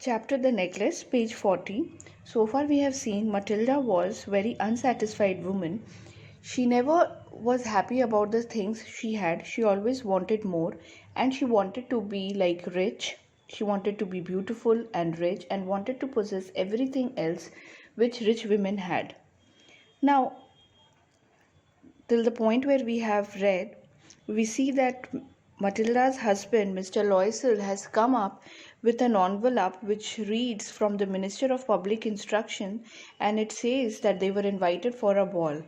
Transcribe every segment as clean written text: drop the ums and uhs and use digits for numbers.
Chapter The Necklace, page 40. So far we have seen Matilda was very unsatisfied woman. She never was happy about the things she had. She always wanted more, and she wanted to be like rich. She wanted to be beautiful and rich and wanted to possess everything else which rich women had. Now, till the point where we have read, we see that Matilda's husband, Mr. Loisel, has come up with an envelope which reads from the Minister of Public Instruction, and it says that they were invited for a ball.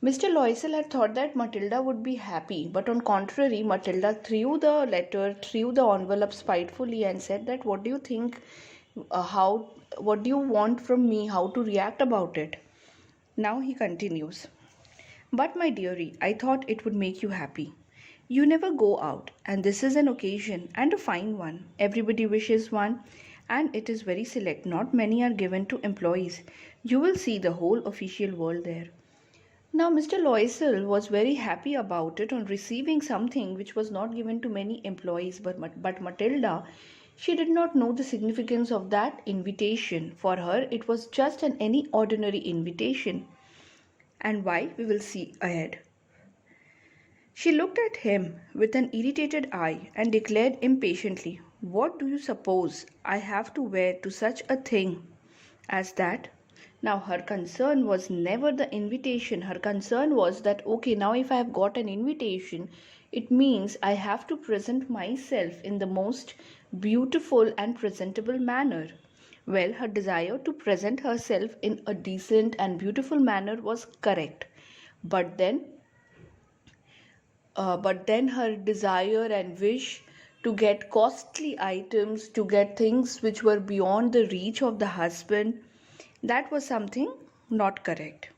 Mr. Loisel had thought that Matilda would be happy, but on contrary, Matilda threw the letter, threw the envelope spitefully, and said that, "What do you think? What do you want from me? How to react about it?" Now he continues. "But my dearie, I thought it would make you happy. You never go out, and this is an occasion, and a fine one. Everybody wishes one, and it is very select. Not many are given to employees. You will see the whole official world there." Now Mr. Loisel was very happy about it on receiving something which was not given to many employees, but Matilda, she did not know the significance of that invitation. For her, it was just any ordinary invitation. And why, we will see ahead. She looked at him with an irritated eye and declared impatiently, "What do you suppose I have to wear to such a thing as that?" Now her concern was never the invitation. Her concern was that, okay, now if I have got an invitation, it means I have to present myself in the most beautiful and presentable manner. Well, her desire to present herself in a decent and beautiful manner was correct. But then her desire and wish to get costly items, to get things which were beyond the reach of the husband, that was something not correct.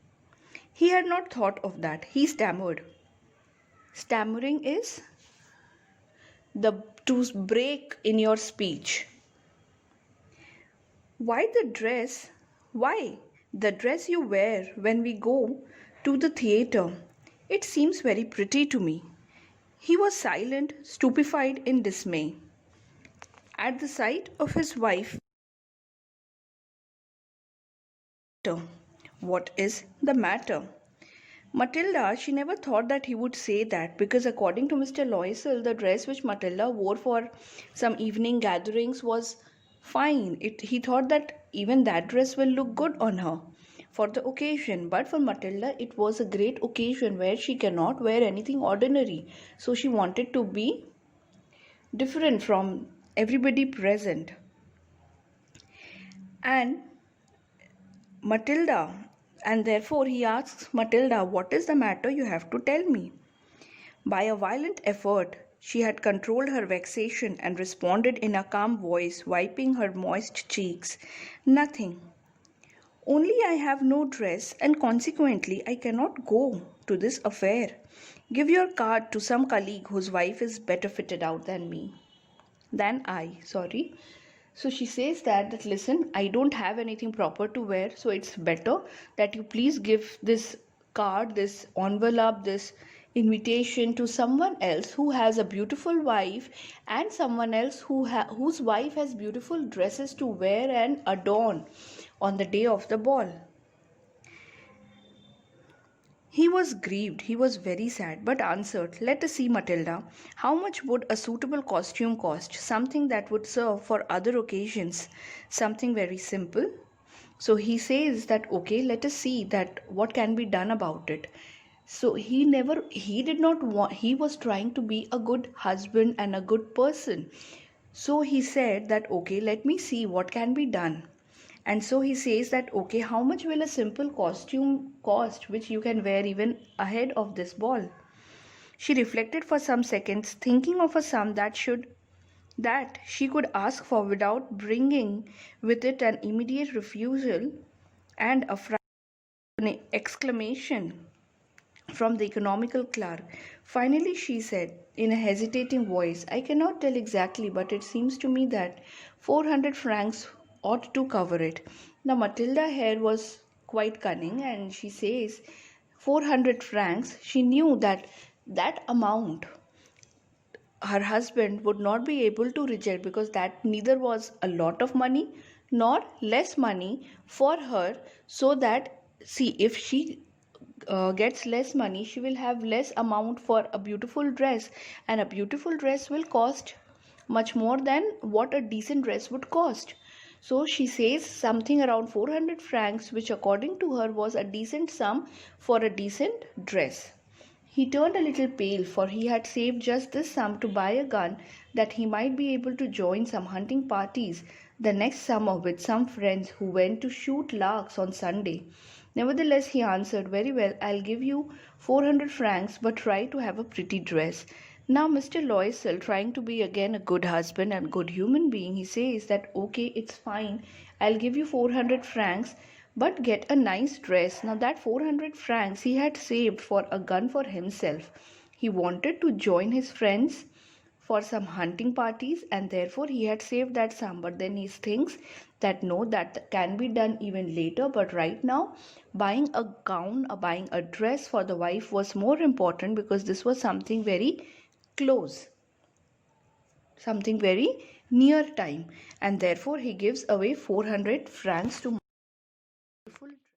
He had not thought of that. He stammered. Stammering is to break in your speech. Why the dress? Why the dress you wear when we go to the theatre? It seems very pretty to me. He was silent, stupefied in dismay. At the sight of his wife, "What is the matter?" Matilda, she never thought that he would say that, because according to Mr. Loisel, the dress which Matilda wore for some evening gatherings was fine. He thought that even that dress will look good on her for the occasion. But for Matilda, it was a great occasion where she cannot wear anything ordinary. So she wanted to be different from everybody present. And therefore he asks Matilda, "What is the matter? You have to tell me." By a violent effort, she had controlled her vexation and responded in a calm voice, wiping her moist cheeks, "Nothing. Only I have no dress, and consequently I cannot go to this affair. Give your card to some colleague whose wife is better fitted out than I. Sorry." So she says that listen, I don't have anything proper to wear, so it's better that you please give this card, this envelope, this invitation to someone else who has a beautiful wife, and someone else whose wife has beautiful dresses to wear and adorn on the day of the ball. He was grieved, he was very sad, but answered, "Let us see, Matilda. How much would a suitable costume cost? Something that would serve for other occasions, something very simple." So he says that, okay, let us see that what can be done about it. So he did not want, he was trying to be a good husband and a good person. So he said that, okay, let me see what can be done. And so he says that, okay, how much will a simple costume cost which you can wear even ahead of this ball? She reflected for some seconds, thinking of a sum that she could ask for without bringing with it an immediate refusal and a frightened exclamation from the economical clerk. Finally she said in a hesitating voice, "I cannot tell exactly, but it seems to me that 400 francs ought to cover it." Now Matilda here was quite cunning, and she says 400 francs. She knew that amount her husband would not be able to reject, because that neither was a lot of money nor less money for her. So that, see, if she gets less money, she will have less amount for a beautiful dress, and a beautiful dress will cost much more than what a decent dress would cost. So she says something around 400 francs, which according to her was a decent sum for a decent dress. He turned a little pale, for he had saved just this sum to buy a gun, that he might be able to join some hunting parties the next summer with some friends who went to shoot larks on Sunday. Nevertheless, he answered, "Very well, I'll give you 400 francs, but try to have a pretty dress." Now, Mr. Loisel, trying to be again a good husband and good human being, he says that, "Okay, it's fine, I'll give you 400 francs, but get a nice dress." Now, that 400 francs he had saved for a gun for himself. He wanted to join his friends for some hunting parties, and therefore he had saved that sum. But then he thinks that no, that can be done even later, but right now buying a gown or buying a dress for the wife was more important, because this was something very close, something very near time, and therefore he gives away 400 francs to